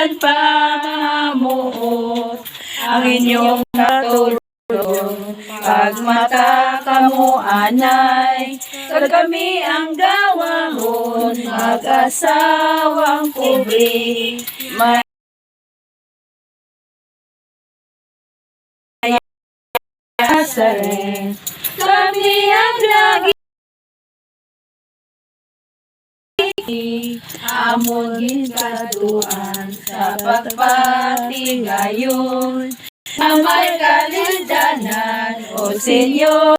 Bisan pa mamuot ang inyong natulog. Pag mata kamo anay, kag kami ang gawahon, mag-asawang pobre. May asaren, kami ang lagi amon ginkaduan sa pagpatigayon. Amay kalindanan o senyor.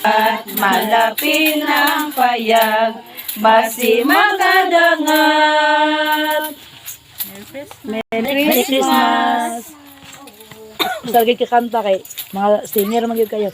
At malapit ng payag, basi makadangat. Merry Christmas! Sa kakanta kay mga senior magyud kayo.